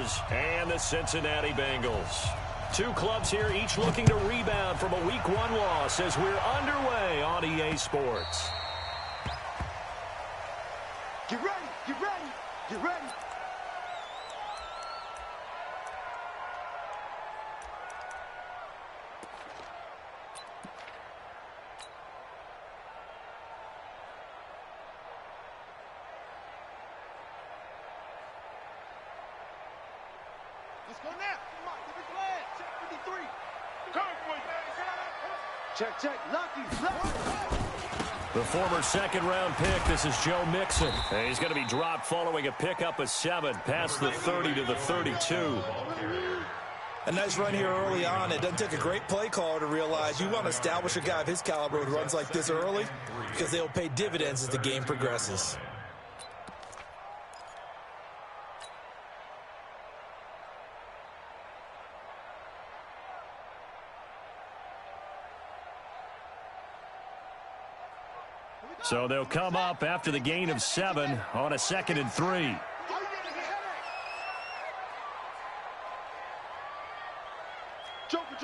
Bears and the Cincinnati Bengals. Two clubs here, each looking to rebound from a Week 1 loss as we're underway on EA Sports. Get ready, get ready, get ready. Let's go now. Come on, give it glad. Check 53. Check, lucky. The former second-round pick, this is Joe Mixon. And he's going to be dropped following a pickup of 7 past the 30 to the 32. A nice run here early on. It doesn't take a great play caller to realize you want to establish a guy of his caliber who runs like this early because they'll pay dividends as the game progresses. So they'll come up after the gain of 7 on a 2nd and 3. Joker.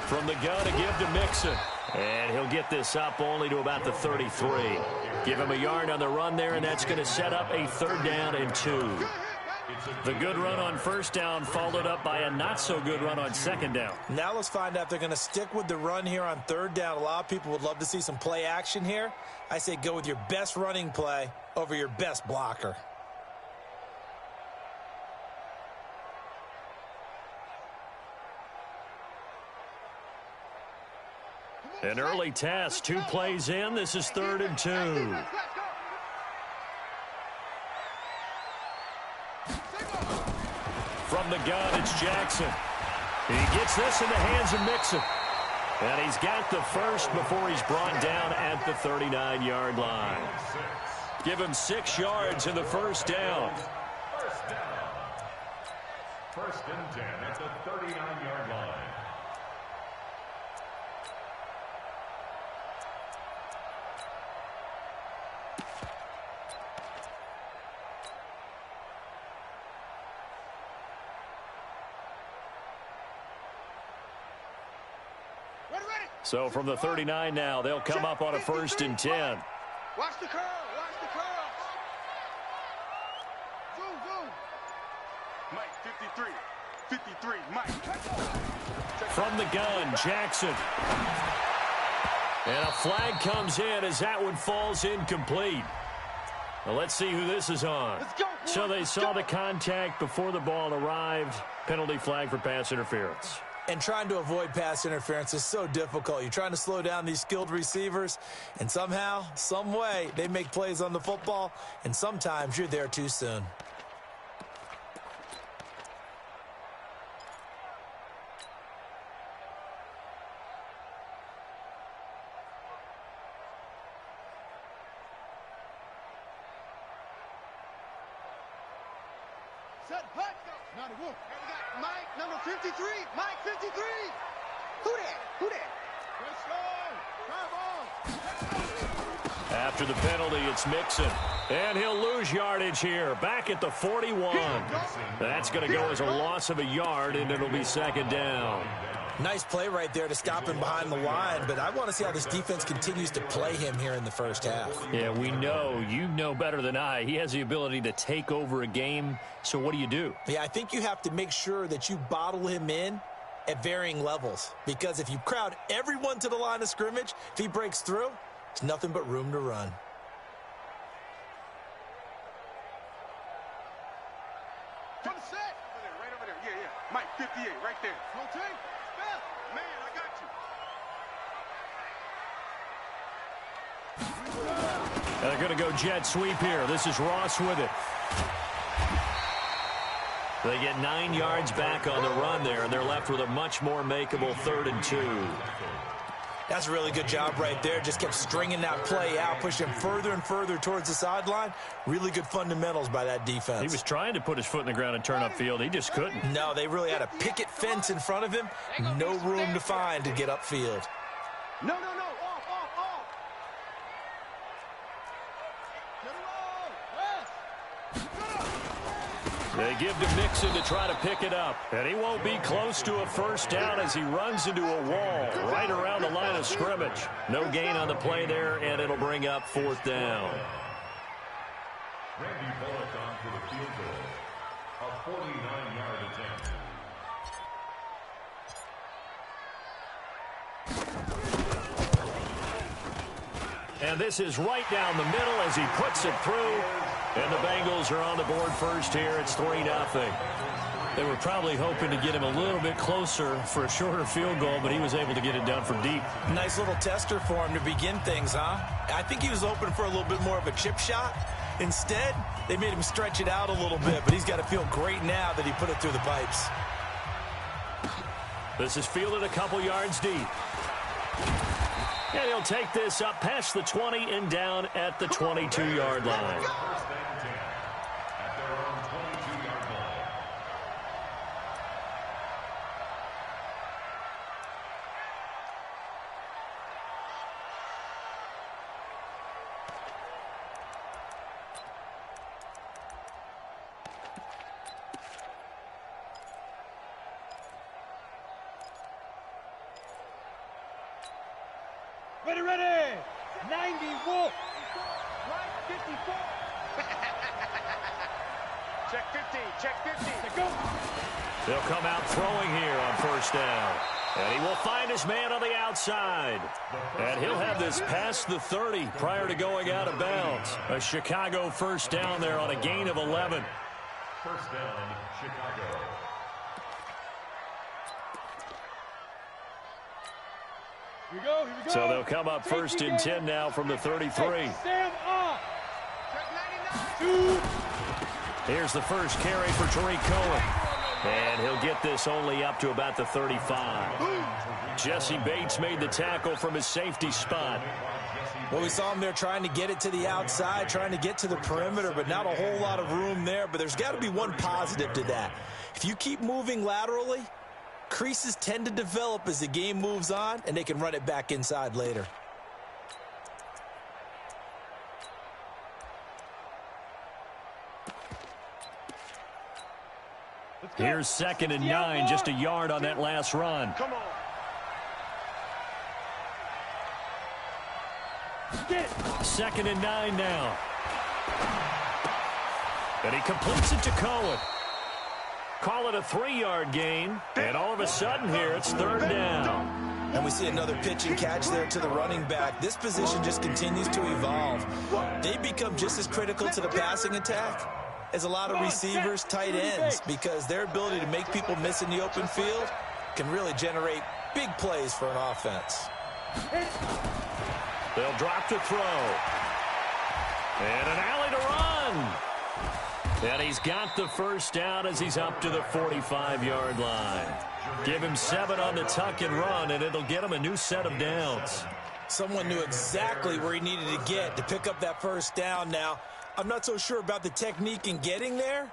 From the gun, a give to Mixon. And he'll get this up only to about the 33. Give him a yard on the run there, and that's going to set up a 3rd down and 2. The good run on 1st down followed up by a not-so-good run on 2nd down. Now let's find out if they're going to stick with the run here on 3rd down. A lot of people would love to see some play action here. I say go with your best running play over your best blocker. An early test, 2 plays in. This is 3rd and 2. From the gun, it's Jackson. He gets this in the hands of Mixon. And he's got the first before he's brought down at the 39-yard line. Give him 6 yards in the 1st down. 1st and 10 at the 39-yard line. So from the 39 now, they'll come up on a 1st and 10. Watch the curl. Zoom. Mike, 53, Mike. From the gun, Jackson. And a flag comes in as that one falls incomplete. Well, let's see who this is on. So they saw the contact before the ball arrived. Penalty flag for pass interference. And trying to avoid pass interference is so difficult. You're trying to slow down these skilled receivers, and somehow, some way, they make plays on the football, and sometimes you're there too soon. Set, hut. Not a wolf. Mike, number 53. Mike, 53. Who that? Let's go. Drive on. After the penalty, it's Mixon. And he'll lose yardage here. Back at the 41. That's going to go as a loss of a yard, and it'll be 2nd down. Nice play right there to stop him behind the line, but I want to see how this defense continues to play him here in the 1st half. Yeah, we know. You know better than I. He has the ability to take over a game, so what do? Yeah, I think you have to make sure that you bottle him in at varying levels, because if you crowd everyone to the line of scrimmage, if he breaks through, it's nothing but room to run. From the set. Right over there. Yeah. Mike, 58, right there. Rotate. Man, I got you. They're going to go jet sweep here. This is Ross with it. They get 9 yards back on the run there, and they're left with a much more makeable 3rd and 2. That's a really good job right there. Just kept stringing that play out, pushing him further and further towards the sideline. Really good fundamentals by that defense. He was trying to put his foot in the ground and turn upfield. He just couldn't. No, they really had a picket fence in front of him. No room to find to get upfield. No. Off. They give to Mixon to try to pick it up. And he won't be close to a first down as he runs into a wall right around the line of scrimmage. No gain on the play there, and it'll bring up fourth down. Randy Bullock on for the field goal. A 49-yard attempt. And this is right down the middle as he puts it through. And the Bengals are on the board first here. It's 3-0. They were probably hoping to get him a little bit closer for a shorter field goal, but he was able to get it done from deep. Nice little tester for him to begin things, huh? I think he was hoping for a little bit more of a chip shot. Instead, they made him stretch it out a little bit, but he's got to feel great now that he put it through the pipes. This is fielded a couple yards deep. And he'll take this up past the 20 and down at the 22-yard line. First and 10 at their own 22-yard line. Ready, ready! 90 Wolf! Right 54! Check 15, check 15. Go! They'll come out throwing here on first down. And he will find his man on the outside. And he'll have this past the 30 prior to going out of bounds. A Chicago first down there on a gain of 11. First down, Chicago. Here we go, here we go. So they'll come up first and 10 now from the 33. Sam off! Check 2. 99. Here's the first carry for Tariq Cohen. And he'll get this only up to about the 35. Jesse Bates made the tackle from his safety spot. Well, we saw him there trying to get it to the outside, trying to get to the perimeter, but not a whole lot of room there. But there's got to be one positive to that. If you keep moving laterally, creases tend to develop as the game moves on, and they can run it back inside later. Here's 2nd and 9, just a yard on that last run. Come on. Get. 2nd and 9 now. And he completes it to Cohen. Call it a 3-yard gain. And all of a sudden here, it's 3rd down. And we see another pitch and catch there to the running back. This position just continues to evolve. They become just as critical to the passing attack as a lot of receivers, tight ends, because their ability to make people miss in the open field can really generate big plays for an offense. They'll drop to throw. And an alley to run. And he's got the first down as he's up to the 45-yard line. Give him 7 on the tuck and run, and it'll get him a new set of downs. Someone knew exactly where he needed to get to pick up that first down now. I'm not so sure about the technique in getting there,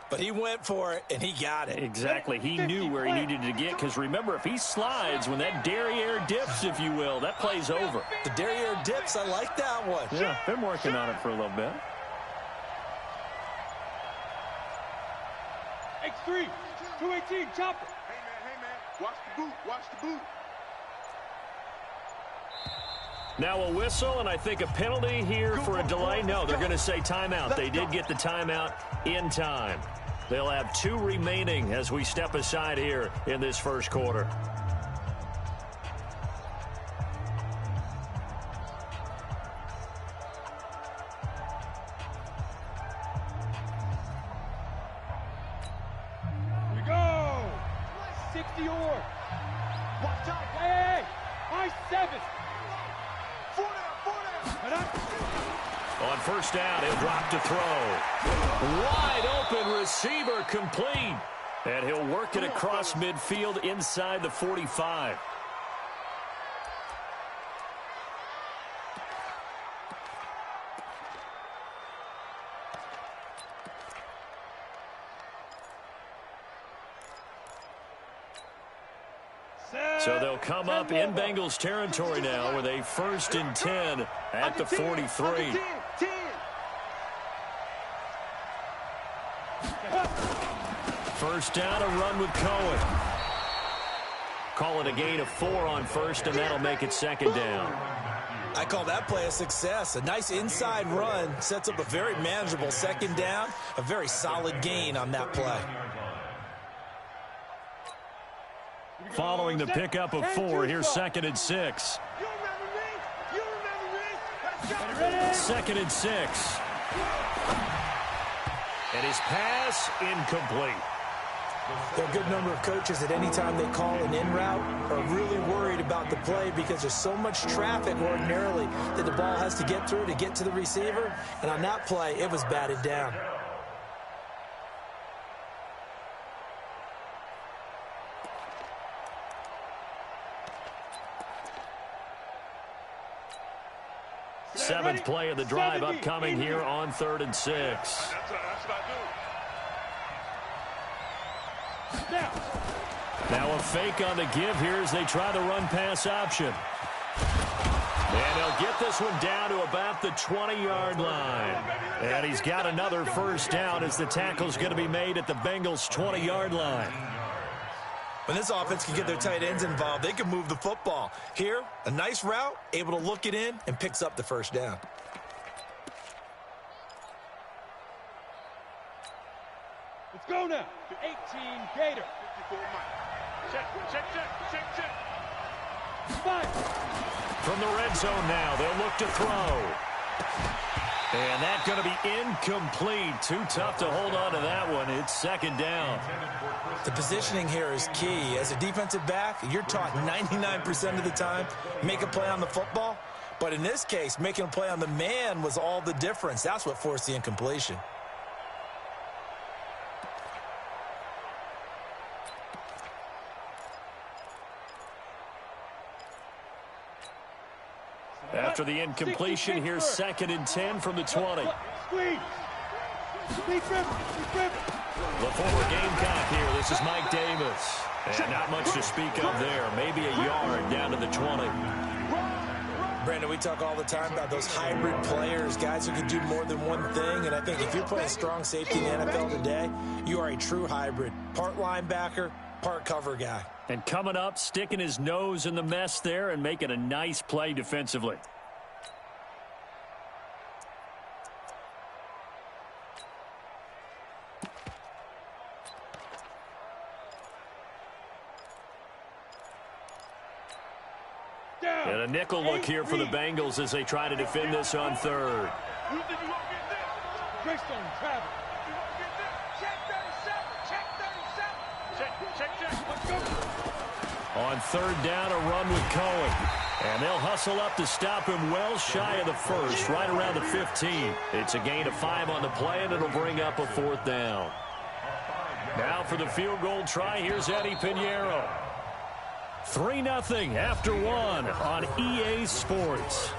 but he went for it, and he got it. Exactly. He knew where he needed to get, because remember, if he slides, when that derriere dips, if you will, that play's over. The derriere dips, I like that one. Yeah, been working on it for a little bit. X3, 218, chopper. Hey, man, watch the boot, watch the boot. Now a whistle, and I think a penalty here for a delay. No, they're going to say timeout. They did get the timeout in time. They'll have 2 remaining as we step aside here in this first quarter. Here we go. 60 or. Watch out. Hey, high 7. 4 down. On first down, he'll drop to throw. Wide open receiver complete. And he'll work it across midfield inside the 45. So they'll come up in Bengals territory now with a 1st and 10 at the 43. 10. First down, a run with Cohen. Call it a gain of 4 on first, and that'll make it second down. I call that play a success. A nice inside run sets up a very manageable second down, a very solid gain on that play. Following the pickup of 4, here's 2nd and 6. You remember me? You remember me? Let's go. 2nd and 6. And his pass incomplete. There are a good number of coaches that any time they call an in route are really worried about the play because there's so much traffic ordinarily that the ball has to get through to get to the receiver. And on that play, it was batted down. Seventh play of the drive upcoming here on 3rd and 6. That's what I do. Now a fake on the give here as they try the run-pass option. And they'll get this one down to about the 20-yard line. And he's got another first down as the tackle's going to be made at the Bengals' 20-yard line. When this offense can get their tight ends involved, they can move the football. Here, a nice route, able to look it in, and picks up the first down. Let's go now. 18 Gator. 54 Mike. Check. Five. From the red zone now, they'll look to throw. And that's going to be incomplete. Too tough to hold on to that one. It's second down. The positioning here is key. As a defensive back, you're taught 99% of the time, make a play on the football. But in this case, making a play on the man was all the difference. That's what forced the incompletion. After the incompletion, here's 2nd and 10 from the 20. Squeeze. The former Gamecock here. This is Mike Davis. And not much to speak of there. Maybe a yard down to the 20. Brandon, we talk all the time about those hybrid players, guys who can do more than one thing. And I think if you're playing strong safety in the NFL today, you are a true hybrid. Part linebacker, part cover guy. And coming up, sticking his nose in the mess there and making a nice play defensively. And a nickel look here for the Bengals as they try to defend this on 3rd. You think you gonna get this? Greystone travel. You gonna get this? Check 37. Check 37. Let's go. On 3rd down, a run with Cohen. And they'll hustle up to stop him well shy of the first, right around the 15. It's a gain of 5 on the play, and it'll bring up a 4th down. Now for the field goal try, here's Eddie Pinheiro. 3-0 after 1 on EA Sports.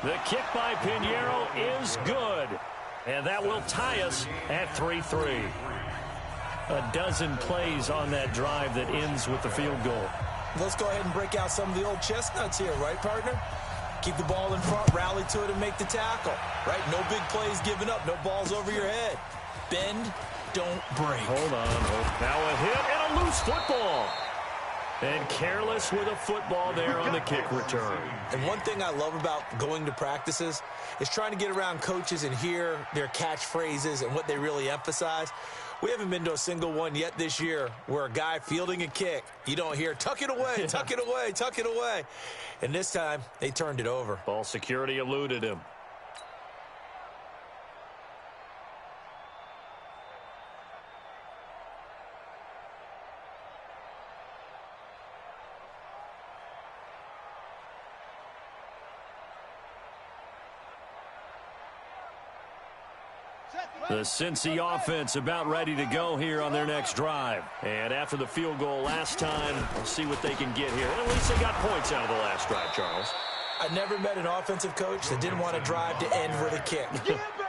The kick by Pinheiro is good. And that will tie us at 3-3. A dozen plays on that drive that ends with the field goal. Let's go ahead and break out some of the old chestnuts here, right, partner? Keep the ball in front, rally to it, and make the tackle, right? No big plays given up, no balls over your head. Bend, don't break. Hold on. Now a hit and a loose football. And careless with a football there on the kick return. And one thing I love about going to practices is trying to get around coaches and hear their catchphrases and what they really emphasize. We haven't been to a single one yet this year where a guy fielding a kick, you don't hear, tuck it away, tuck it away, tuck it away. And this time, they turned it over. Ball security eluded him. Set. The Cincy offense about ready to go here on their next drive. And after the field goal last time, we'll see what they can get here. At least they got points out of the last drive, Charles. I never met an offensive coach that didn't want to drive to end with a kick.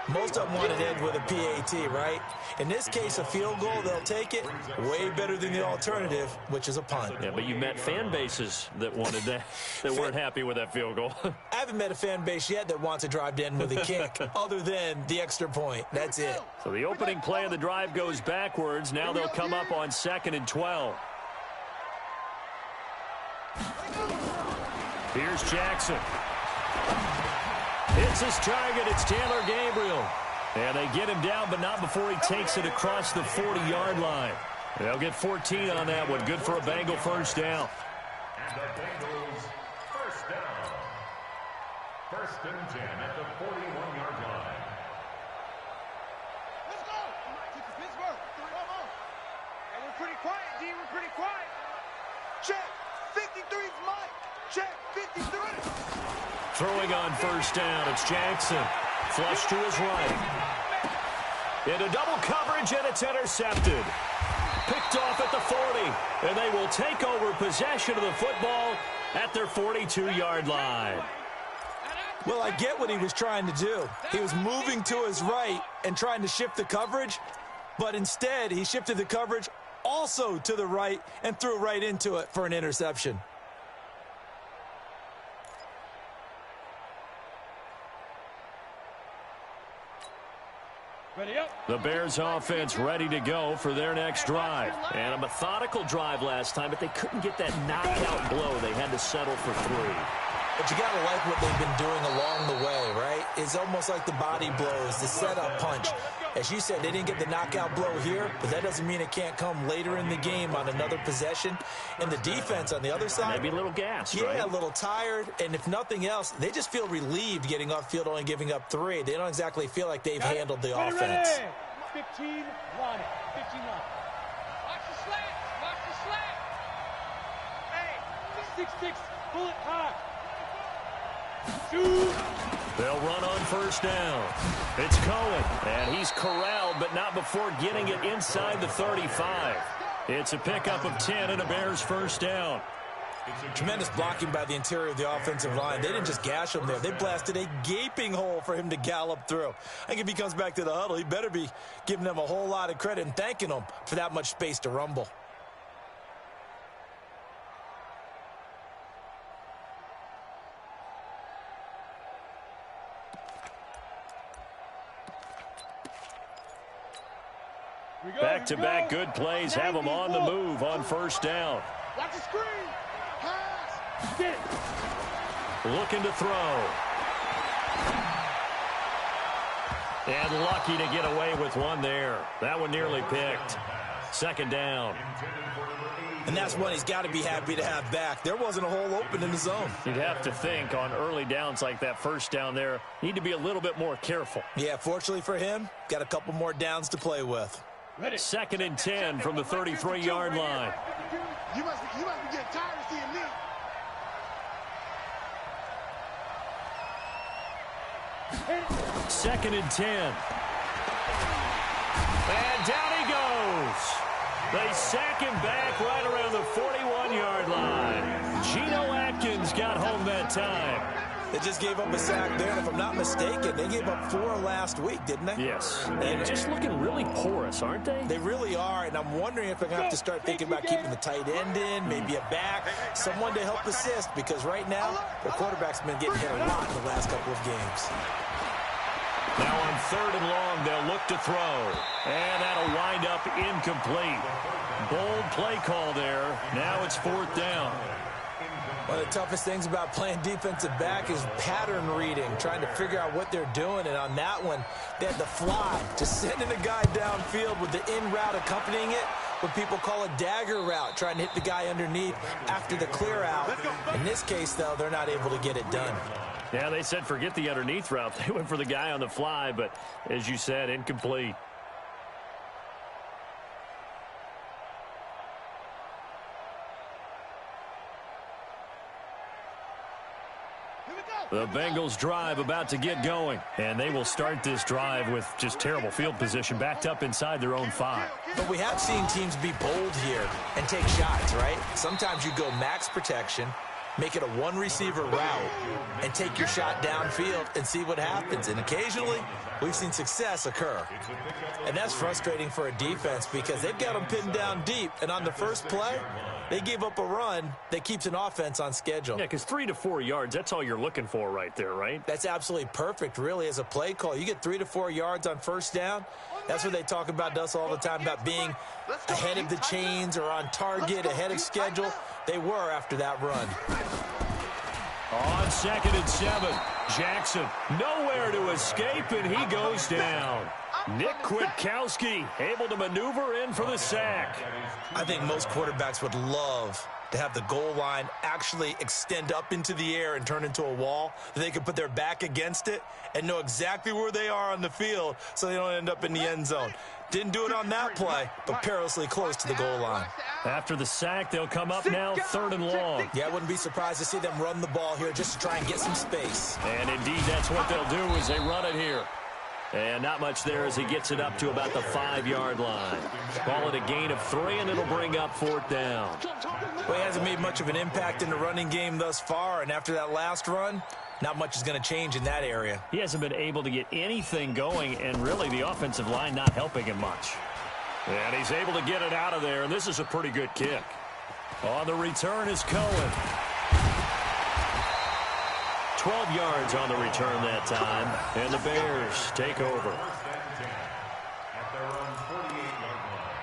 Most of them want to end with a PAT, right? In this case, a field goal, they'll take it. Way better than the alternative, which is a punt. Yeah, but you met fan bases that wanted that, that weren't happy with that field goal. I haven't met a fan base yet that wants to drive to end with a kick, other than the extra point. That's it. So the opening play of the drive goes backwards. Now they'll come up on 2nd and 12. Here's Jackson. Hits his target. It's Taylor Gabriel. And they get him down, but not before he takes it across the 40-yard line. They'll get 14 on that one. Good for a Bengal first down. And the Bengals first down. 1st and 10 at the 41-yard line. Let's go. Get to Pittsburgh. And we're pretty quiet, D. We're pretty quiet. Check. 53's Mike. Check. 53. Throwing on first down, it's Jackson. Flush to his right. Into double coverage, and it's intercepted. Picked off at the 40, and they will take over possession of the football at their 42-yard line. Well, I get what he was trying to do. He was moving to his right and trying to shift the coverage, but instead he shifted the coverage also to the right and threw right into it for an interception. Ready up. The Bears offense ready to go for their next drive. And a methodical drive last time, but they couldn't get that knockout blow. They had to settle for 3. But you got to like what they've been doing along the way, right? It's almost like the body blows, the setup punch. As you said, they didn't get the knockout blow here, but that doesn't mean it can't come later in the game on another possession. And the defense on the other side, Maybe a little gas, yeah, right? a little tired. And if nothing else, they just feel relieved getting off field, only giving up 3. They don't exactly feel like they've handled the offense. Ready. 15 line. 15 line. Watch the slant. Watch the slant. Hey. 6-6. Pull it high. Shoot. They'll run on first down. It's Cohen, and he's corralled, but not before getting it inside the 35. It's a pickup of 10 and a Bears first down. Tremendous blocking by the interior of the offensive line. They didn't just gash him there. They blasted a gaping hole for him to gallop through. I think if he comes back to the huddle, he better be giving them a whole lot of credit and thanking them for that much space to rumble. Back-to-back good plays have them on the move on first down. Watch the screen. Pass. Get it. Looking to throw. And lucky to get away with one there. That one nearly picked. 2nd down. And that's one he's got to be happy to have back. There wasn't a hole open in the zone. You'd have to think on early downs like that first down there, need to be a little bit more careful. Yeah, fortunately for him, got a couple more downs to play with. Ready. 2nd and 10 from the 33-yard line. You must be getting tired of seeing me. Second and 10. And down he goes. They sack him back right around the 41-yard line. Geno Atkins got home that time. They just gave up a sack there, and if I'm not mistaken, they gave up 4 last week, didn't they? Yes. And just looking really porous, aren't they? They really are, and I'm wondering if they're going to have to start thinking about keeping the tight end in, maybe a back, someone to help assist, because right now, their quarterback's been getting hit a lot in the last couple of games. Now on 3rd and long, they'll look to throw. And that'll wind up incomplete. Bold play call there. Now it's 4th down. One of the toughest things about playing defensive back is pattern reading, trying to figure out what they're doing. And on that one, they had the fly, just sending a guy downfield with the in route accompanying it, what people call a dagger route, trying to hit the guy underneath after the clear out. In this case, though, they're not able to get it done. Yeah, they said forget the underneath route. They went for the guy on the fly, but as you said, incomplete. Here we go. The Bengals drive about to get going, and they will start this drive with just terrible field position backed up inside their own 5. But we have seen teams be bold here and take shots, right? Sometimes you go max protection, make it a one-receiver route, and take your shot downfield and see what happens. And occasionally, we've seen success occur. And that's frustrating for a defense because they've got them pinned down deep, and on the first play, they gave up a run that keeps an offense on schedule. Yeah, because 3 to 4 yards, that's all you're looking for right there, right? That's absolutely perfect, really, as a play call. You get 3 to 4 yards on first down. That's what they talk about to us all the time, about being ahead of the chains or on target, ahead of schedule. They were after that run. On 2nd and 7, Jackson nowhere to escape, and he goes down. Nick Kwiatkowski able to maneuver in for the sack. I think most quarterbacks would love to have the goal line actually extend up into the air and turn into a wall. They can put their back against it and know exactly where they are on the field so they don't end up in the end zone. Didn't do it on that play, but perilously close to the goal line. After the sack, they'll come up now 3rd and long. Yeah, I wouldn't be surprised to see them run the ball here just to try and get some space. And indeed, that's what they'll do as they run it here. And not much there as he gets it up to about the 5-yard line. Call it a gain of 3, and it'll bring up 4th down. Well, he hasn't made much of an impact in the running game thus far, and after that last run, not much is going to change in that area. He hasn't been able to get anything going, and really the offensive line not helping him much. And he's able to get it out of there, and this is a pretty good kick. On the return is Cohen. 12 yards on the return that time, and the Bears take over. At their own 48-yard line.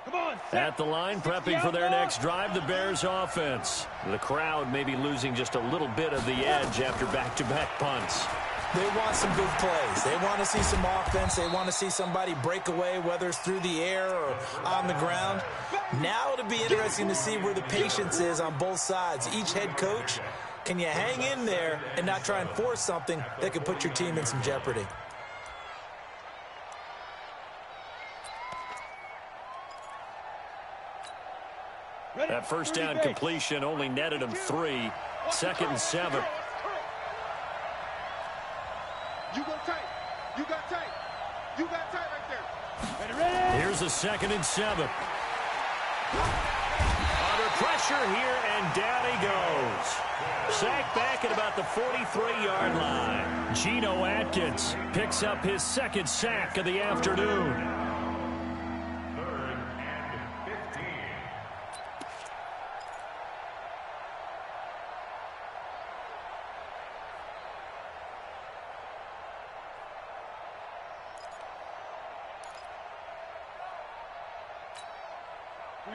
Come on, At the line, prepping for their next drive, the Bears offense. The crowd may be losing just a little bit of the edge after back-to-back punts. They want some big plays. They want to see some offense. They want to see somebody break away, whether it's through the air or on the ground. Now it'll be interesting to see where the patience is on both sides. Each head coach, can you hang in there and not try and force something that could put your team in some jeopardy? That first down completion only netted him 3. 2nd and 7. You go tight. You got tight. You got tight right there. Here's a 2nd and 7. Under pressure here, and down he goes. Sacked back at about the 43-yard line. Geno Atkins picks up his 2nd sack of the afternoon. 3rd and 15.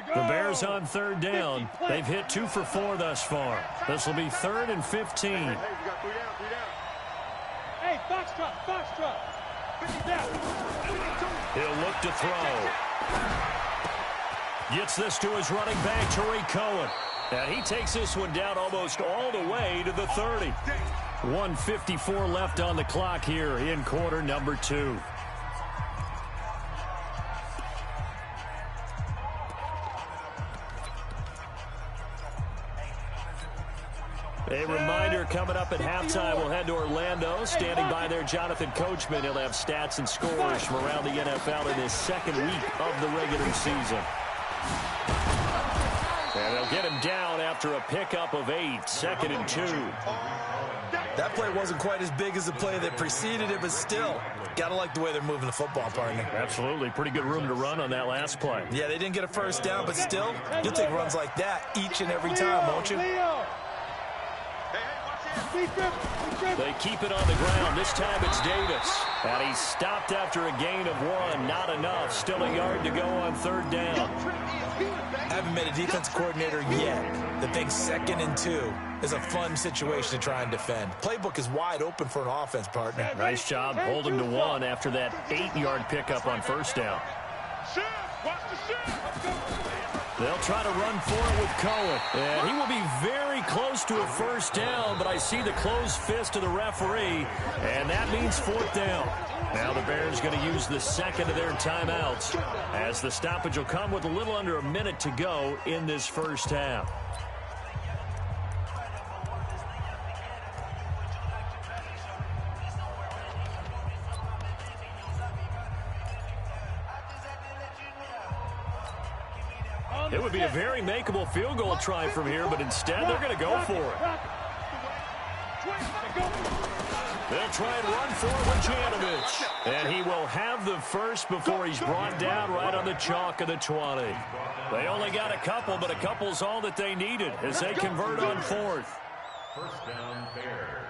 The Bears on 3rd down. They've hit 2 for 4 thus far. This will be 3rd and 15. Hey, you got 3 down, 3 down. Hey, foxtrot, foxtrot. 50 down. He'll look to throw. Gets this to his running back, Tariq Cohen. And he takes this one down almost all the way to the 30. 1:54 left on the clock here in quarter number 2. A reminder, coming up at halftime, we'll head to Orlando. Standing by there, Jonathan Coachman. He'll have stats and scores from around the NFL in his 2nd week of the regular season. And they'll get him down after a pickup of 8, 2nd and 2. That play wasn't quite as big as the play that preceded it, but still, got to like the way they're moving the football, partner. Absolutely. Pretty good room to run on that last play. Yeah, they didn't get a first down, but still, you'll take runs like that each and every time, won't you? They keep it on the ground. This time it's Davis. And he's stopped after a gain of 1. Not enough. Still a yard to go on 3rd down. Haven't met a defense coordinator yet that thinks 2nd and 2 is a fun situation to try and defend. Playbook is wide open for an offense, partner. Nice job holding to 1 after that 8-yard pickup on first down. Shift! Watch the shift! They'll try to run for it with Cohen. And he will be very close to a first down, but I see the closed fist of the referee, and that means fourth down. Now the Bears going to use the second of their timeouts, as the stoppage will come with a little under a minute to go in this first half. It would be a very makeable field goal try from here, but instead they're going to go for it. They'll try and run for it with Janovich. And he will have the first before he's brought down right on the chalk of the 20. They only got a couple, but a couple's all that they needed as they convert on fourth. First down, Bears.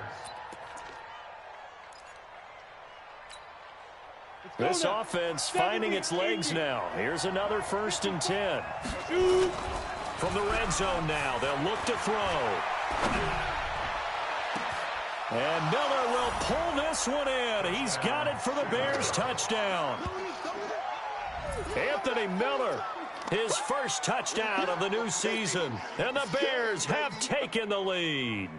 This offense finding its legs now. Here's another 1st and 10. From the red zone now, they'll look to throw. And Miller will pull this one in. He's got it for the Bears touchdown. Anthony Miller, his first touchdown of the new season. And the Bears have taken the lead.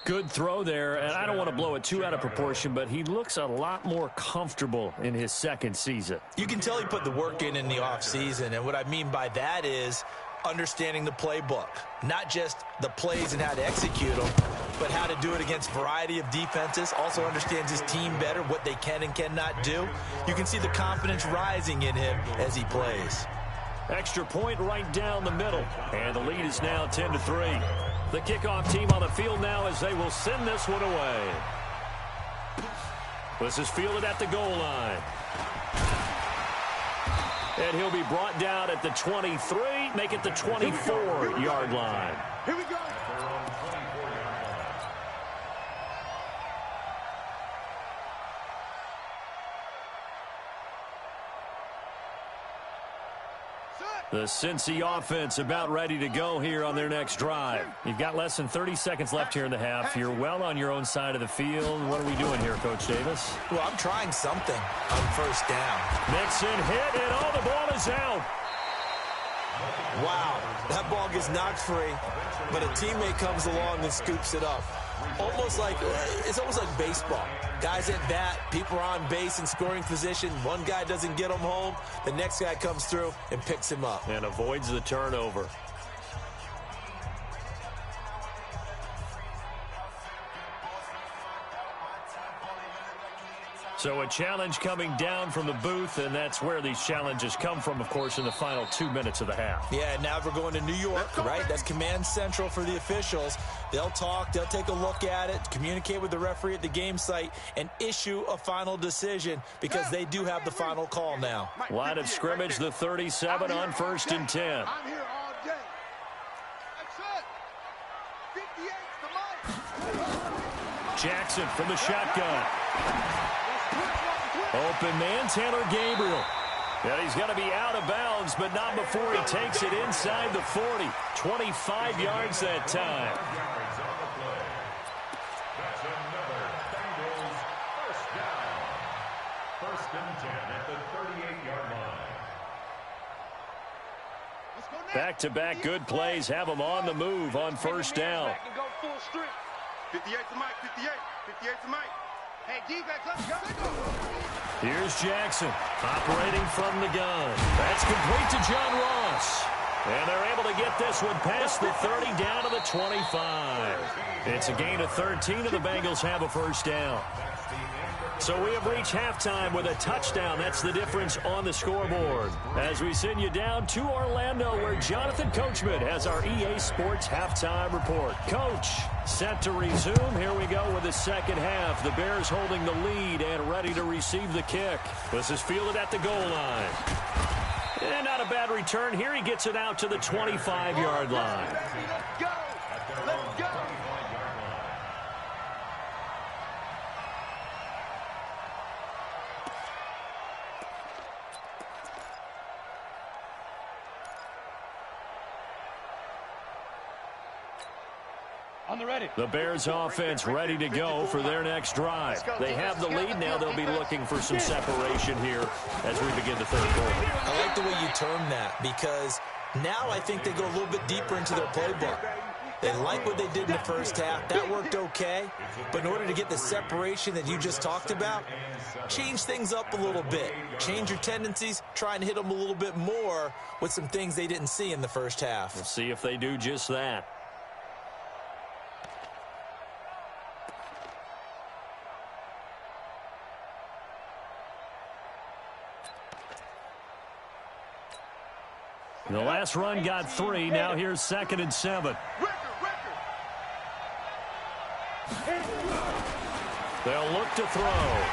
Good throw there, and I don't want to blow it too out of proportion, but he looks a lot more comfortable in his second season. You can tell he put the work in the offseason, and what I mean by that is understanding the playbook. Not just the plays and how to execute them, but how to do it against a variety of defenses. Also understands his team better, what they can and cannot do. You can see the confidence rising in him as he plays. Extra point right down the middle, and the lead is now 10-3. The kickoff team on the field now as they will send this one away. This is fielded at the goal line. And he'll be brought down at the 23, make it the 24-yard line. Here we go. The Cincy offense about ready to go here on their next drive. You've got less than 30 seconds left here in the half. You're well on your own side of the field. What are we doing here, Coach Davis? Well, I'm trying something on first down. Mixon hit, and all the ball is out. Wow, that ball gets knocked free, but a teammate comes along and scoops it up. It's almost like baseball. Guys at bat, people are on base in scoring position. One guy doesn't get him home. The next guy comes through and picks him up. And avoids the turnover. So a challenge coming down from the booth, and that's where these challenges come from, of course, in the final 2 minutes of the half. Yeah, now we're going to New York, right? That's command central for the officials. They'll talk, they'll take a look at it, communicate with the referee at the game site, and issue a final decision because they do have the final call now. Line of scrimmage, the 37 on 1st and 10. I'm here all day. That's it. 58's the mic. Jackson from the shotgun. Open man, Taylor Gabriel. And he's going to be out of bounds, but not before he takes it inside the 40. 25 yards that time. That's another Bengals first down. 1st and 10 at the 38-yard line. Back-to-back good plays have them on the move on first down. 58's the mic. 58's the mic. Hey, defense, let's go. Here's Jackson operating from the gun. That's complete to John Ross. And they're able to get this one past the 30 down to the 25. It's a gain of 13, and the Bengals have a first down. So we have reached halftime with a touchdown. That's the difference on the scoreboard. As we send you down to Orlando, where Jonathan Coachman has our EA Sports halftime report. Coach, set to resume. Here we go with the second half. The Bears holding the lead and ready to receive the kick. This is fielded at the goal line. And not a bad return. Here he gets it out to the 25-yard line. Let's go. Let's go. On the ready. The Bears offense ready to go for their next drive. They have the lead. Now they'll be looking for some separation here as we begin the third quarter. I like the way you term that because now I think they go a little bit deeper into their playbook. They like what they did in the first half. That worked okay. But in order to get the separation that you just talked about, change things up a little bit. Change your tendencies. Try and hit them a little bit more with some things they didn't see in the first half. We'll see if they do just that. The last run got 3. Now here's 2nd and 7. They'll look to throw.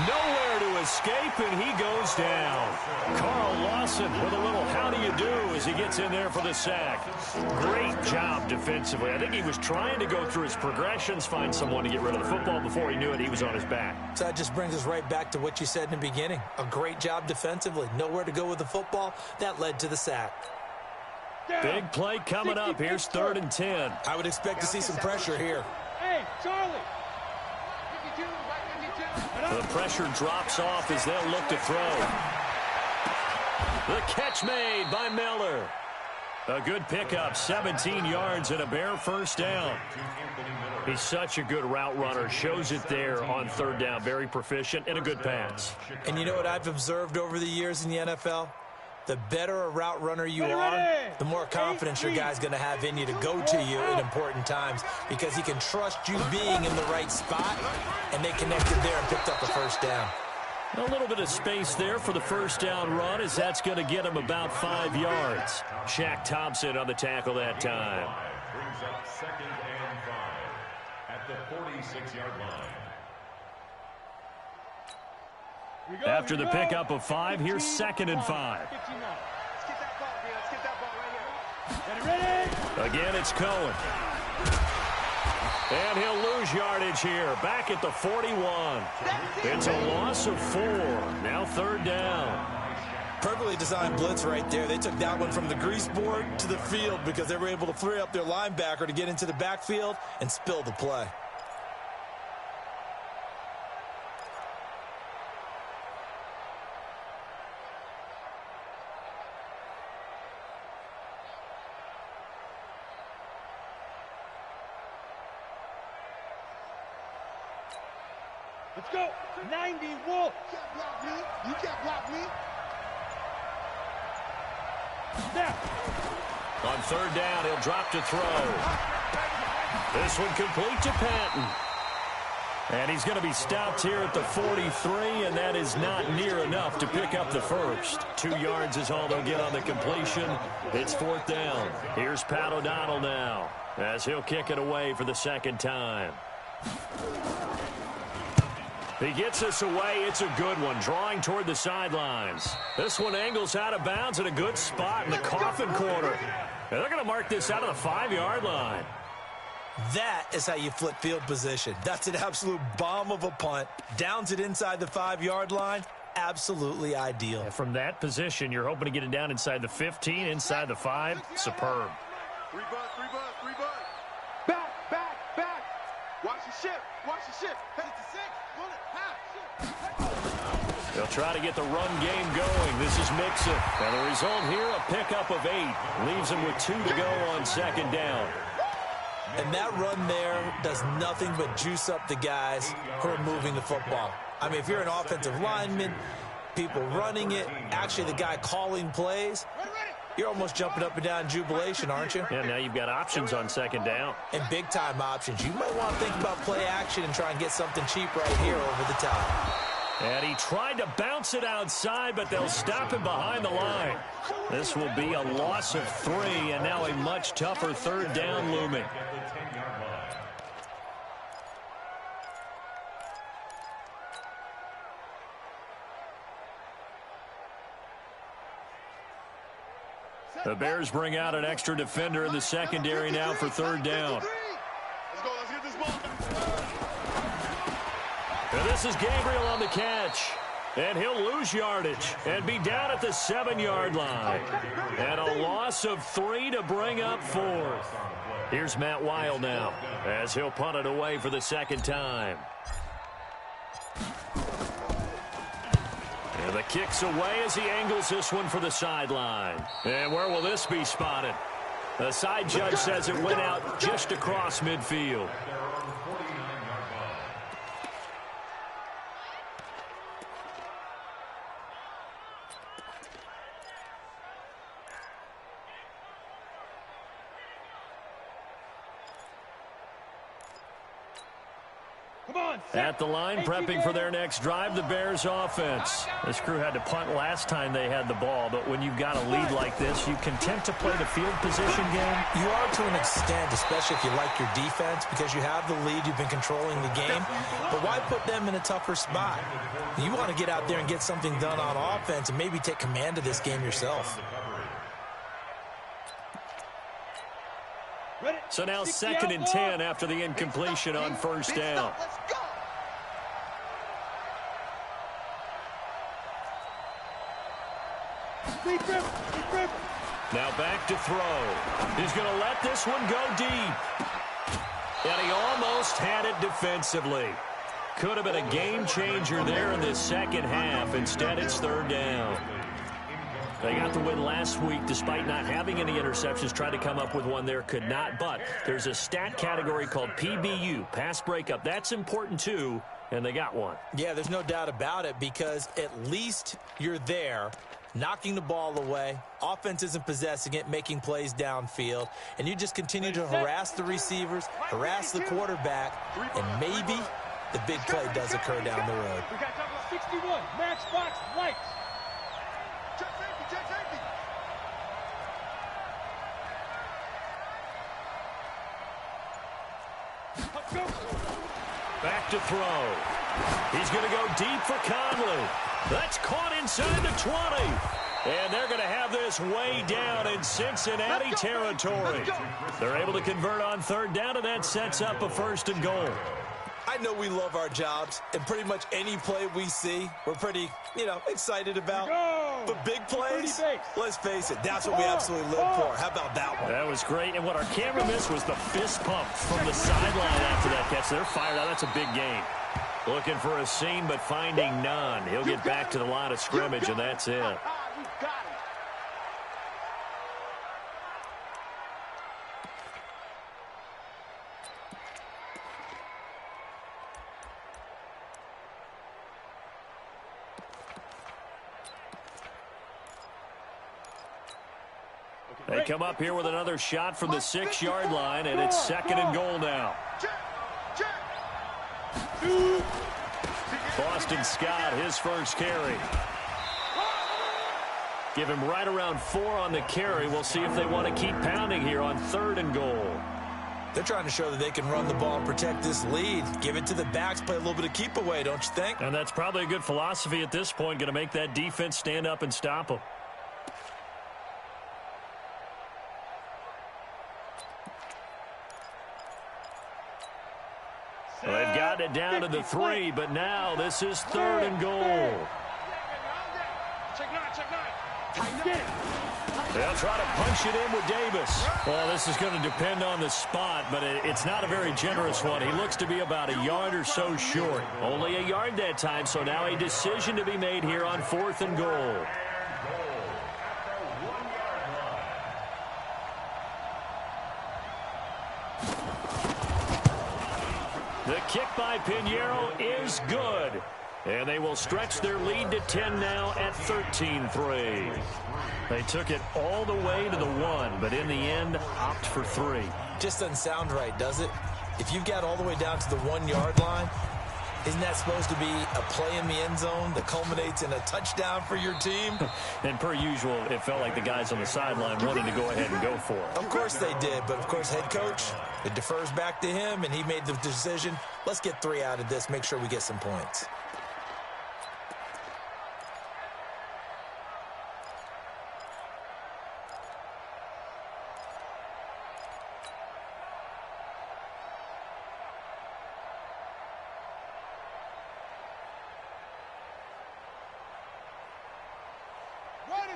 Nowhere to escape, and he goes down. Carl Lawson with a little how do you do as he gets in there for the sack. Great job defensively. I think he was trying to go through his progressions, find someone to get rid of the football. Before he knew it, he was on his back. So that just brings us right back to what you said in the beginning. A great job defensively. Nowhere to go with the football. That led to the sack. Big play coming up. Here's 3rd and 10. I would expect to see some pressure here. Hey, Charlie. The pressure drops off as they'll look to throw. The catch made by Miller. A good pickup, 17 yards and a Bear first down. He's such a good route runner. Shows it there on 3rd down. Very proficient and a good pass. And you know what I've observed over the years in the NFL? The better a route runner you are, the more confidence your guy's going to have in you to go to you in important times because he can trust you being in the right spot, and they connected there and picked up the first down. A little bit of space there for the first down run as that's going to get him about 5 yards. Shaq Thompson on the tackle that time. Brings up 2nd and 5 at the 46-yard line. After the pickup of 5, here's 2nd and 5. Let's get that ball, man. Let's get that ball right here. Ready? Again, it's Cohen. And he'll lose yardage here. Back at the 41. It's a loss of 4. Now 3rd down. Perfectly designed blitz right there. They took that one from the grease board to the field because they were able to free up their linebacker to get into the backfield and spill the play. Let's go. 90 Wolves. You can't block me. You can't block me. Snap. On 3rd down, he'll drop to throw. This one complete to Patton. And he's going to be stopped here at the 43, and that is not near enough to pick up the first. 2 yards is all they'll get on the completion. It's 4th down. Here's Pat O'Donnell now as he'll kick it away for the 2nd time. He gets us away. It's a good one, drawing toward the sidelines. This one angles out of bounds at a good spot in the coffin corner. And they're going to mark this out of the 5-yard line. That is how you flip field position. That's an absolute bomb of a punt. Downs it inside the 5-yard line. Absolutely ideal. And from that position, you're hoping to get it down inside the 15, inside the 5. Superb. 3 bud. Back, back, back. Watch the ship. Watch the ship. Head to 6. They'll try to get the run game going. This is Mixon. And the result here, a pickup of 8. Leaves him with 2 to go on 2nd down. And that run there does nothing but juice up the guys who are moving the football. I mean, if you're an offensive lineman, people running it, actually the guy calling plays, you're almost jumping up and down in jubilation, aren't you? Yeah, now you've got options on 2nd down. And big-time options. You might want to think about play action and try and get something cheap right here over the top. And he tried to bounce it outside, but they'll stop him behind the line. This will be a loss of 3, and now a much tougher 3rd down looming. The Bears bring out an extra defender in the secondary now for 3rd down. Let's go. Let's get this ball. And this is Gabriel on the catch. And he'll lose yardage and be down at the 7-yard line. And a loss of 3 to bring up 4th. Here's Matt Weil now as he'll punt it away for the second time. And the kick's away as he angles this one for the sideline. And where will this be spotted? The side judge says it went out just across midfield. At the line, prepping for their next drive, the Bears offense. This crew had to punt last time they had the ball, but when you've got a lead like this, you content to play the field position game? You are to an extent, especially if you like your defense, because you have the lead, you've been controlling the game. But why put them in a tougher spot? You want to get out there and get something done on offense and maybe take command of this game yourself. So now 2nd and 10 after the incompletion on first down. Now back to throw. He's going to let this one go deep. And he almost had it defensively. Could have been a game changer there in this second half. Instead, it's 3rd down. They got the win last week despite not having any interceptions. Tried to come up with one there, could not. But there's a stat category called PBU, pass breakup. That's important too, and they got one. Yeah, there's no doubt about it because at least you're there, knocking the ball away. Offense isn't possessing it, making plays downfield. And you just continue to harass the receivers, harass the quarterback, and maybe the big play does occur down the road. We got number 61, Matchbox Lights. Check safety, check safety. Back to throw. He's going to go deep for Conley. That's caught inside the 20. And they're going to have this way down in Cincinnati territory. They're able to convert on 3rd down, and that sets up a 1st and goal. I know we love our jobs, and pretty much any play we see, we're pretty, excited about. But big plays, let's face it, that's what we absolutely live for. How about that one? That was great, and what our camera missed was the fist pump from the sideline after that catch. They're fired out. That's a big gain. Looking for a seam, but finding none. He'll get back to the line of scrimmage, and that's it. You got it. They come up here with another shot from the 6-yard line, and it's 2nd and goal now. Boston Scott, his first carry. Give him right around 4 on the carry. We'll see if they want to keep pounding here on 3rd and goal. They're trying to show that they can run the ball and protect this lead. Give it to the backs, play a little bit of keep away, don't you think? And that's probably a good philosophy at this point, going to make that defense stand up and stop them. Well, they've gotten it down to the 3, but now this is 3rd and goal. They'll try to punch it in with Davis. Well, this is going to depend on the spot, but it's not a very generous one. He looks to be about a yard or so short. Only a yard that time, so now a decision to be made here on 4th and goal. The kick by Pinheiro is good. And they will stretch their lead to 10 now at 13-3. They took it all the way to the 1, but in the end, opt for 3. Just doesn't sound right, does it? If you've got all the way down to the 1-yard line, isn't that supposed to be a play in the end zone that culminates in a touchdown for your team? And per usual, it felt like the guys on the sideline wanted to go ahead and go for it. Of course they did, but of course head coach, it defers back to him, and he made the decision. Let's get 3 out of this, make sure we get some points.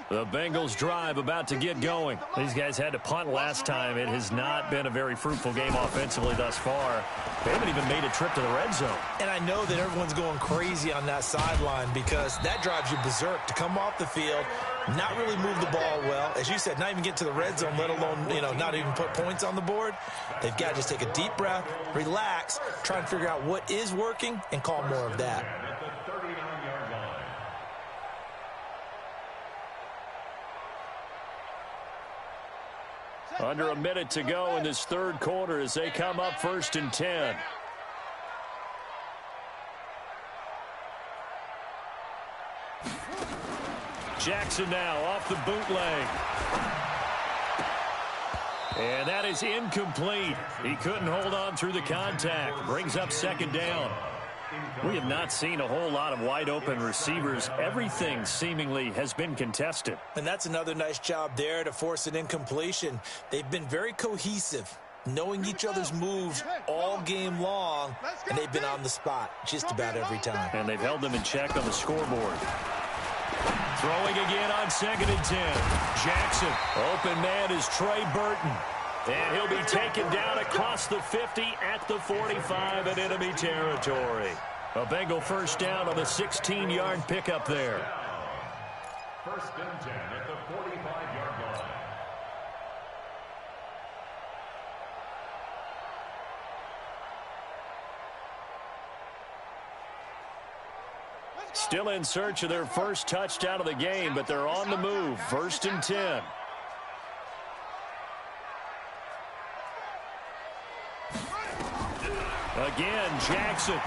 The Bengals drive about to get going. These guys had to punt last time. It has not been a very fruitful game offensively thus far. They haven't even made a trip to the red zone. And I know that everyone's going crazy on that sideline because that drives you berserk to come off the field, not really move the ball well. As you said, not even get to the red zone, let alone, not even put points on the board. They've got to just take a deep breath, relax, try and figure out what is working, and call more of that. Under a minute to go in this third quarter as they come up 1st and 10. Jackson now off the bootleg. And that is incomplete. He couldn't hold on through the contact. Brings up 2nd down. We have not seen a whole lot of wide-open receivers. Everything seemingly has been contested. And that's another nice job there to force an incompletion. They've been very cohesive, knowing each other's moves all game long, and they've been on the spot just about every time. And they've held them in check on the scoreboard. Throwing again on 2nd and 10. Jackson, open man is Trey Burton. And he'll be taken down across the 50 at the 45 in enemy territory. A Bengal 1st down on the 16-yard pickup there. 1st and 10 at the 45-yard line. Still in search of their first touchdown of the game, but they're on the move. 1st and 10. Again, Jackson.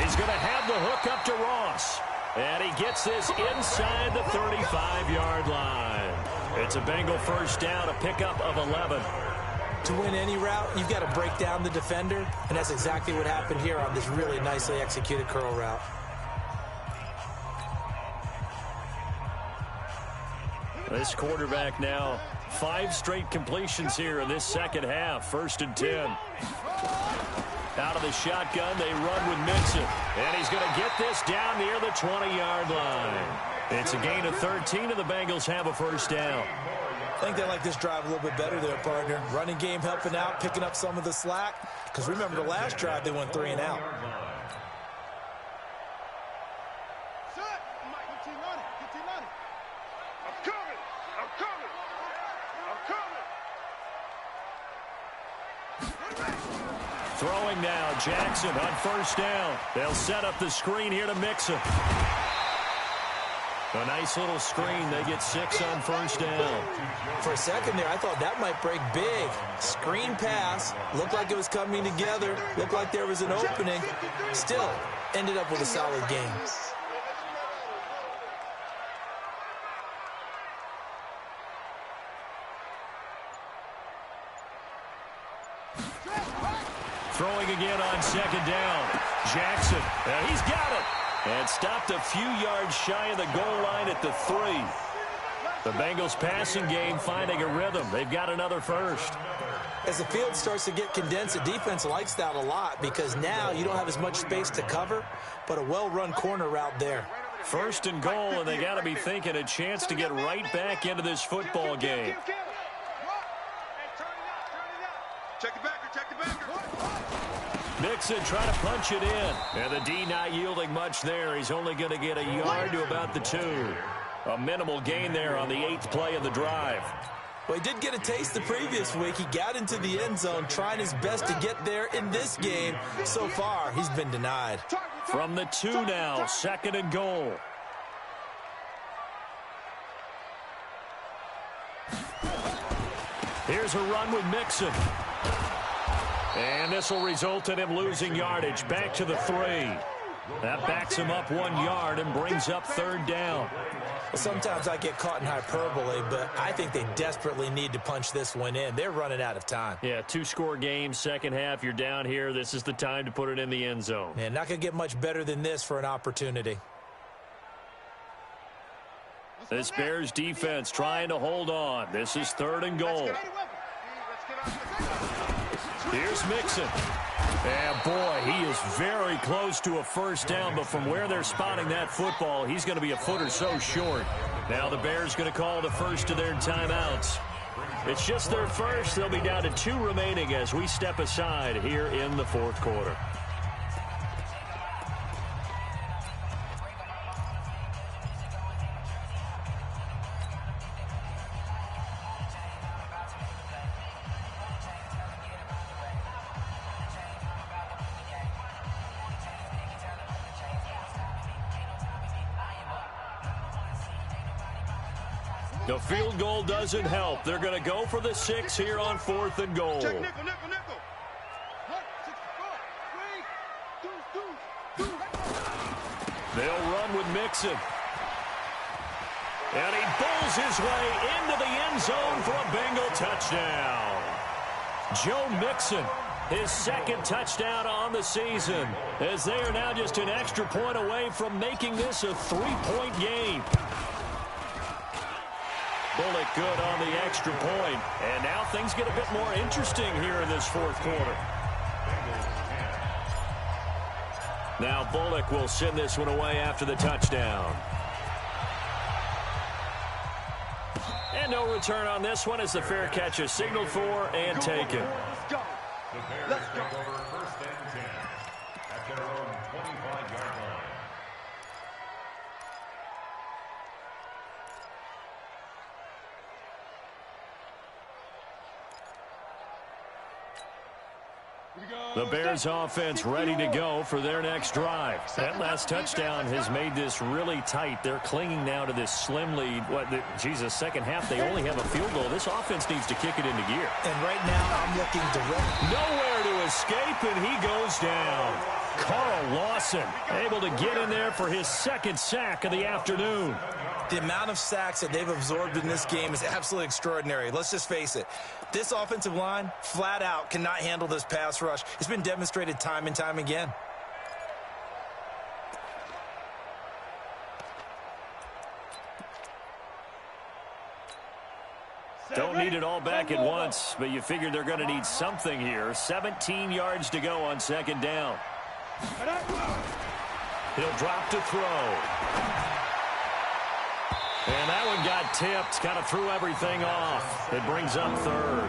He's going to have the hook up to Ross. And he gets this inside the 35-yard line. It's a Bengal 1st down, a pickup of 11. To win any route, you've got to break down the defender, and that's exactly what happened here on this really nicely executed curl route. This quarterback now, 5 straight completions here in this second half. 1st and 10. Out of the shotgun, they run with Mixon. And he's going to get this down near the 20-yard line. It's a gain of 13, and the Bengals have a 1st down. I think they like this drive a little bit better there, partner. Running game helping out, picking up some of the slack. Because remember, the last drive, they went 3 and out. Throwing now, Jackson on 1st down. They'll set up the screen here to Mixon. A nice little screen. They get 6 on 1st down. For a second there, I thought that might break big. Screen pass. Looked like it was coming together. Looked like there was an opening. Still, ended up with a solid game. Throwing again on 2nd down. Jackson, he's got it. And stopped a few yards shy of the goal line at the 3. The Bengals passing game finding a rhythm. They've got another 1st. As the field starts to get condensed, the defense likes that a lot because now you don't have as much space to cover, but a well-run corner route there. 1st and goal, and they got to be thinking a chance to get right back into this football game. Check the backer, check the backer. Mixon trying to punch it in. And the D not yielding much there. He's only going to get a yard to about the 2. A minimal gain there on the 8th play of the drive. Well, he did get a taste the previous week. He got into the end zone, trying his best to get there in this game. So far, he's been denied. From the 2 now, 2nd and goal. Here's a run with Mixon. And this will result in him losing yardage. Back to the 3. That backs him up 1 yard and brings up 3rd down. Well, sometimes I get caught in hyperbole, but I think they desperately need to punch this one in. They're running out of time. Yeah, 2-score game, second half. You're down here. This is the time to put it in the end zone. Yeah, not going to get much better than this for an opportunity. This Bears defense trying to hold on. This is 3rd and goal. Here's Mixon. And, boy, he is very close to a 1st down, but from where they're spotting that football, he's going to be a foot or so short. Now the Bears going to call the first of their timeouts. It's just their first. They'll be down to 2 remaining as we step aside here in the fourth quarter. The field goal doesn't help. They're going to go for the 6 here on 4th and goal. Check nickel, nickel, nickel. 1, 6, 4, 3, 2. They'll run with Mixon. And he bowls his way into the end zone for a Bengal touchdown. Joe Mixon, his 2nd touchdown on the season, as they are now just an extra point away from making this a 3-point game. Bullock good on the extra point. And now things get a bit more interesting here in this 4th quarter. Now Bullock will send this one away after the touchdown. And no return on this one as the fair catch is signaled for and taken. Let's go. Let's go. First and 10 at their own 25-yard line. The Bears offense ready to go for their next drive. That last touchdown has made this really tight. They're clinging now to this slim lead. Second half, they only have a field goal. This offense needs to kick it into gear. And right now, I'm looking direct. Nowhere to escape, and he goes down. Carl Lawson able to get in there for his 2nd sack of the afternoon. The amount of sacks that they've absorbed in this game is absolutely extraordinary. Let's just face it. This offensive line, flat out, cannot handle this pass rush. It's been demonstrated time and time again. Don't need it all back at once, but you figure they're going to need something here. 17 yards to go on 2nd down. He'll drop to throw. And that one got tipped, kind of threw everything off. It brings up 3rd.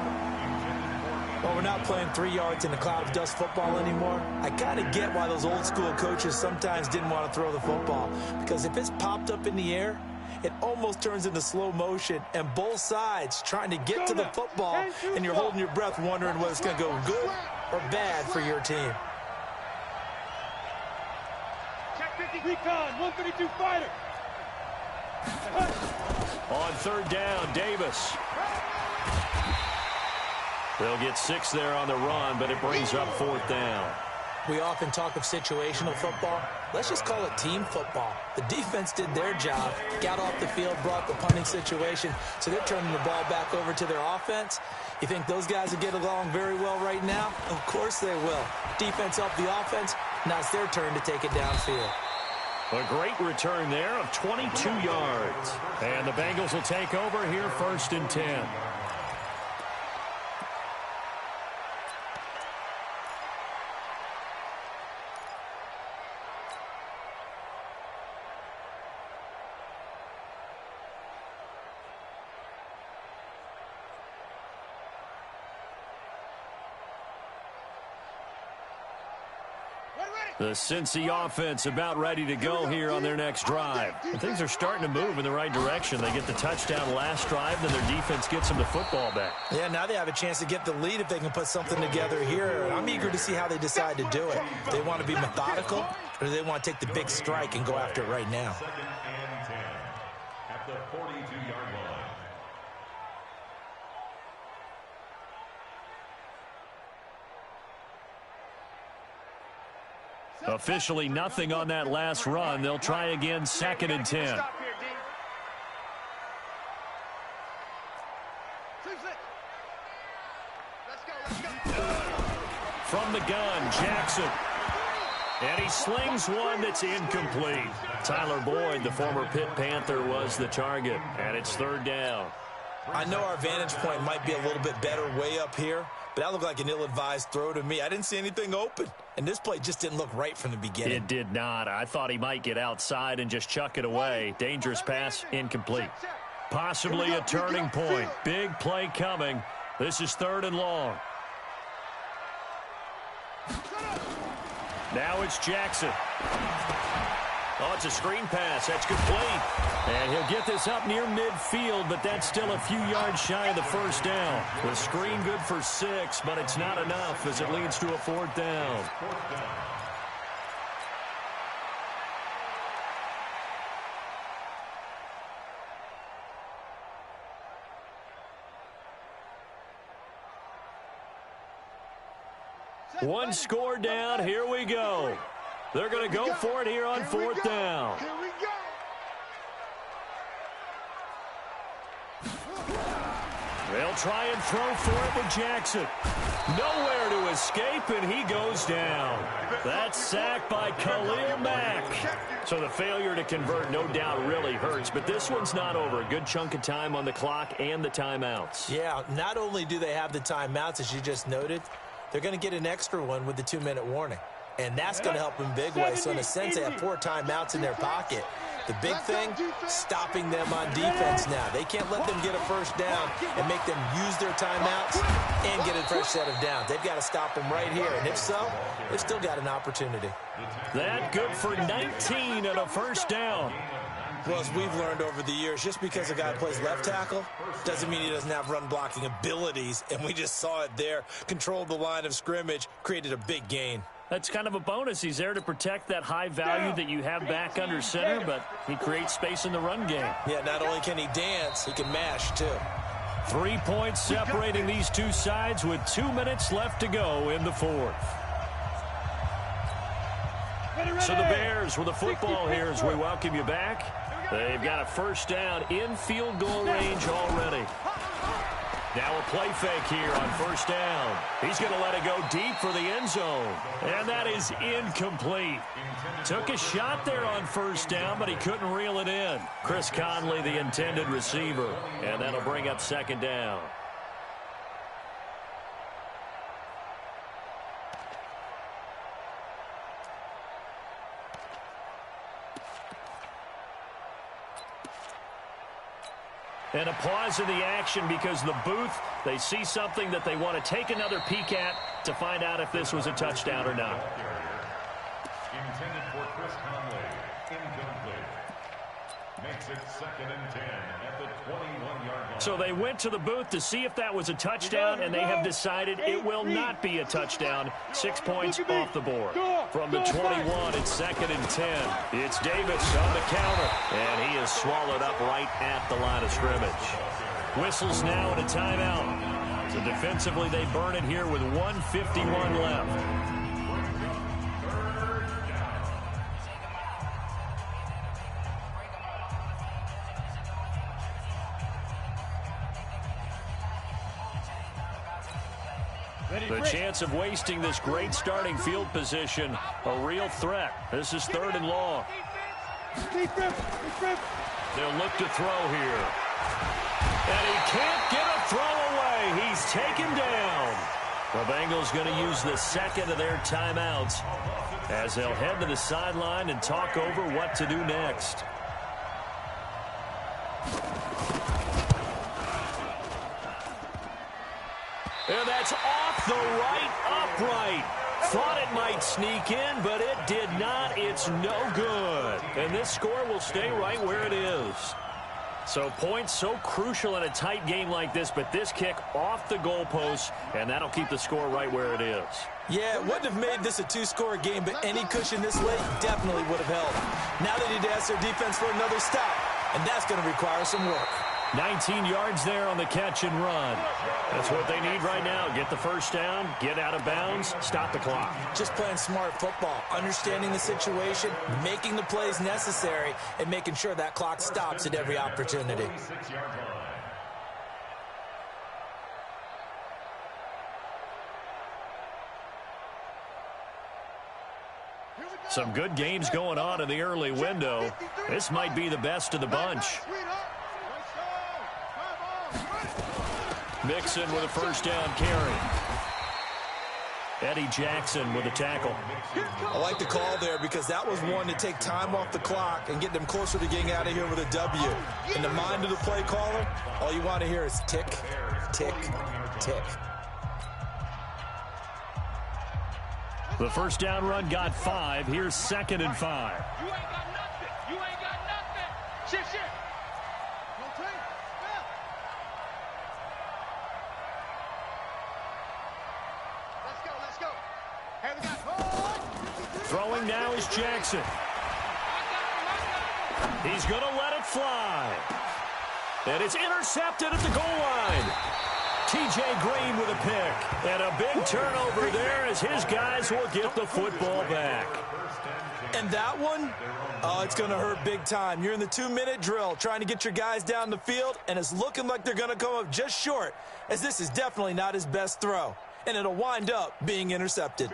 Well, we're not playing 3 yards in a cloud of dust football anymore. I kind of get why those old school coaches sometimes didn't want to throw the football. Because if it's popped up in the air, it almost turns into slow motion. And both sides trying to get to the football, and you're holding your breath wondering whether it's going to go good or bad for your team. Recon, 132 fighter. On 3rd down, Davis. They'll get 6 there on the run, but it brings up 4th down. We often talk of situational football. Let's just call it team football. The defense did their job, got off the field, brought the punting situation, so they're turning the ball back over to their offense. You think those guys will get along very well right now? Of course they will. Defense helped the offense. Now it's their turn to take it downfield. A great return there of 22 yards. And the Bengals will take over here 1st and 10. The Cincy offense about ready to go here on their next drive. And things are starting to move in the right direction. They get the touchdown last drive, then their defense gets them the football back. Yeah, now they have a chance to get the lead if they can put something together here. I'm eager to see how they decide to do it. Do they want to be methodical, or do they want to take the big strike and go after it right now? 2nd and 10 at the 42-yard line. Officially nothing on that last run. They'll try again 2nd and 10. From the gun, Jackson. And he slings one that's incomplete. Tyler Boyd, the former Pitt Panther, was the target. And it's 3rd down. I know our vantage point might be a little bit better way up here, but that looked like an ill-advised throw to me. I didn't see anything open, and this play just didn't look right from the beginning. It did not. I thought he might get outside and just chuck it away. Dangerous pass, incomplete. Possibly a turning point. Big play coming. This is 3rd and long. Now it's Jackson. Oh, it's a screen pass. That's complete. And he'll get this up near midfield, but that's still a few yards shy of the first down. The screen good for 6, but it's not enough as it leads to a 4th down. One score down. Here we go. They're going to go for it here on 4th down. Here we go. They'll try and throw for it with Jackson. Nowhere to escape, and he goes down. That's sacked by Khalil Mack. So the failure to convert no doubt really hurts, but this one's not over. A good chunk of time on the clock and the timeouts. Yeah, not only do they have the timeouts, as you just noted, they're going to get an extra one with the 2-minute warning. And that's going to help in big ways. So in a sense, they have 4 timeouts in their pocket. The big thing, stopping them on defense now. They can't let them get a first down and make them use their timeouts and get a fresh set of downs. They've got to stop them right here. And if so, they've still got an opportunity. That good for 19 and a first down. Well, as we've learned over the years, just because a guy plays left tackle doesn't mean he doesn't have run-blocking abilities. And we just saw it there. Controlled the line of scrimmage, created a big gain. That's kind of a bonus. He's there to protect that high value that you have back under center, but he creates space in the run game. Yeah, not only can he dance, he can mash, too. 3 points separating these two sides with 2 minutes left to go in the 4th. So the Bears with the football here as we welcome you back. They've got a first down in field goal range already. Now a play fake here on first down. He's going to let it go deep for the end zone. And that is incomplete. Took a shot there on first down, but he couldn't reel it in. Chris Conley, the intended receiver. And that'll bring up 2nd down. And a pause in the action because the booth, they see something that they want to take another peek at to find out if this was a touchdown or not. Intended for Chris Conley. Incomplete. Makes it 2nd and 10 at the 21-yard line. So they went to the booth to see if that was a touchdown, and they have decided it will not be a touchdown. 6 points off the board. From the 21, it's 2nd and 10. It's Davis on the counter, and he is swallowed up right at the line of scrimmage. Whistles now and a timeout. So defensively, they burn it here with 1:51 left. The chance of wasting this great starting field position, a real threat. This is 3rd and long. They'll look to throw here. And he can't get a throw away. He's taken down. The Bengals going to use the 2nd of their timeouts as they'll head to the sideline and talk over what to do next. And that's off the right upright. Thought it might sneak in, but it did not. It's no good. And this score will stay right where it is. So points so crucial in a tight game like this, but this kick off the goalpost, and that'll keep the score right where it is. Yeah, it wouldn't have made this a 2-score game, but any cushion this late definitely would have helped. Now they need to ask their defense for another stop, and that's going to require some work. 19 yards there on the catch and run. That's what they need right now. Get the first down, get out of bounds, stop the clock. Just playing smart football, understanding the situation, making the plays necessary, and making sure that clock stops at every opportunity. Some good games going on in the early window. This might be the best of the bunch. Mixon with a first down carry. Eddie Jackson with a tackle. I like the call there because that was one to take time off the clock and get them closer to getting out of here with a W. In the mind of the play caller, all you want to hear is tick, tick, tick. The first down run got 5. Here's 2nd and 5. You ain't got nothing. You ain't got nothing. Shit. No time. Yeah. Let's go. Hey, we got Throwing now is Jackson. He's going to let it fly. And it's intercepted at the goal line. T.J. Green with a pick. And a big turnover there as his guys will get the football back. And that one, oh, it's going to hurt big time. You're in the 2-minute drill trying to get your guys down the field, and it's looking like they're going to come up just short, as this is definitely not his best throw. And it'll wind up being intercepted.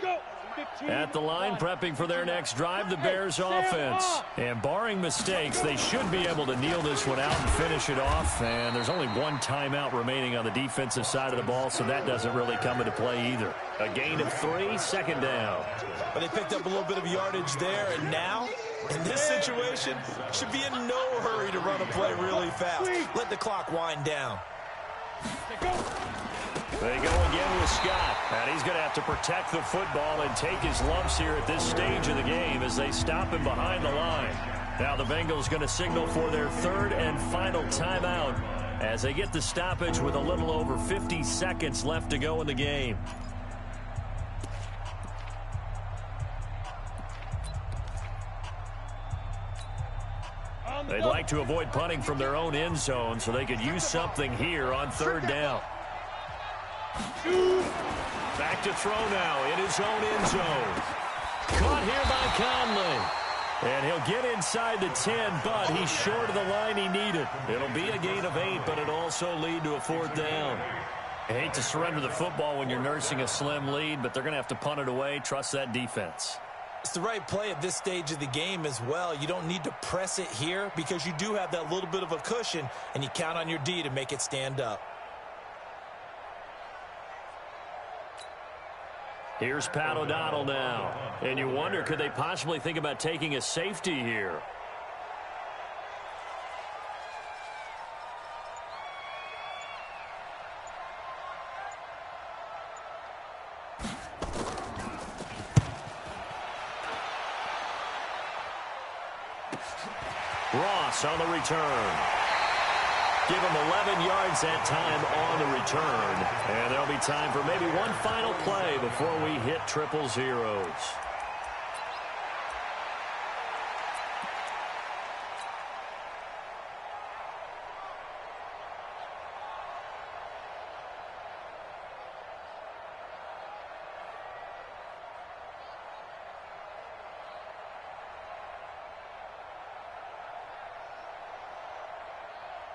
At the line, prepping for their next drive, the Bears offense. And barring mistakes, they should be able to kneel this one out and finish it off. And there's only one timeout remaining on the defensive side of the ball, so that doesn't really come into play either. A gain of 3, 2nd down. But they picked up a little bit of yardage there, and now, in this situation, should be in no hurry to run a play really fast. Let the clock wind down. They go again with Scott, and he's going to have to protect the football and take his lumps here at this stage of the game as they stop him behind the line. Now the Bengals going to signal for their 3rd and final timeout as they get the stoppage with a little over 50 seconds left to go in the game. They'd like to avoid punting from their own end zone so they could use something here on 3rd down. Back to throw now in his own end zone. Caught here by Conley. And he'll get inside the 10, but he's short of the line he needed. It'll be a gain of 8, but it'll also lead to a 4th down. I hate to surrender the football when you're nursing a slim lead, but they're going to have to punt it away. Trust that defense. It's the right play at this stage of the game as well. You don't need to press it here because you do have that little bit of a cushion, and you count on your D to make it stand up. Here's Pat O'Donnell now. And you wonder, could they possibly think about taking a safety here? Ross on the return. Give him 11 yards that time on the return. And there'll be time for maybe one final play before we hit 000.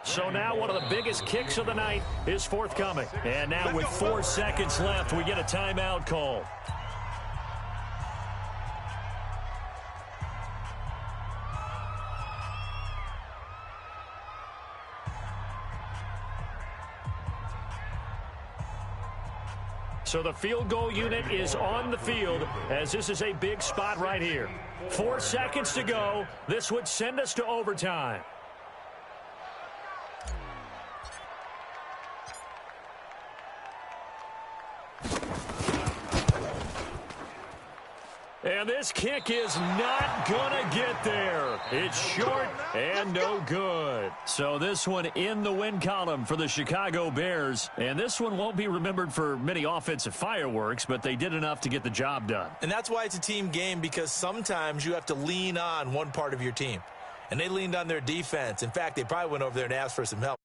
So now one of the biggest kicks of the night is forthcoming. And now with 4 seconds left, we get a timeout call. So the field goal unit is on the field as this is a big spot right here. 4 seconds to go. This would send us to overtime. And this kick is not going to get there. It's short and no good. So this one in the win column for the Chicago Bears. And this one won't be remembered for many offensive fireworks, but they did enough to get the job done. And that's why it's a team game, because sometimes you have to lean on one part of your team. And they leaned on their defense. In fact, they probably went over there and asked for some help.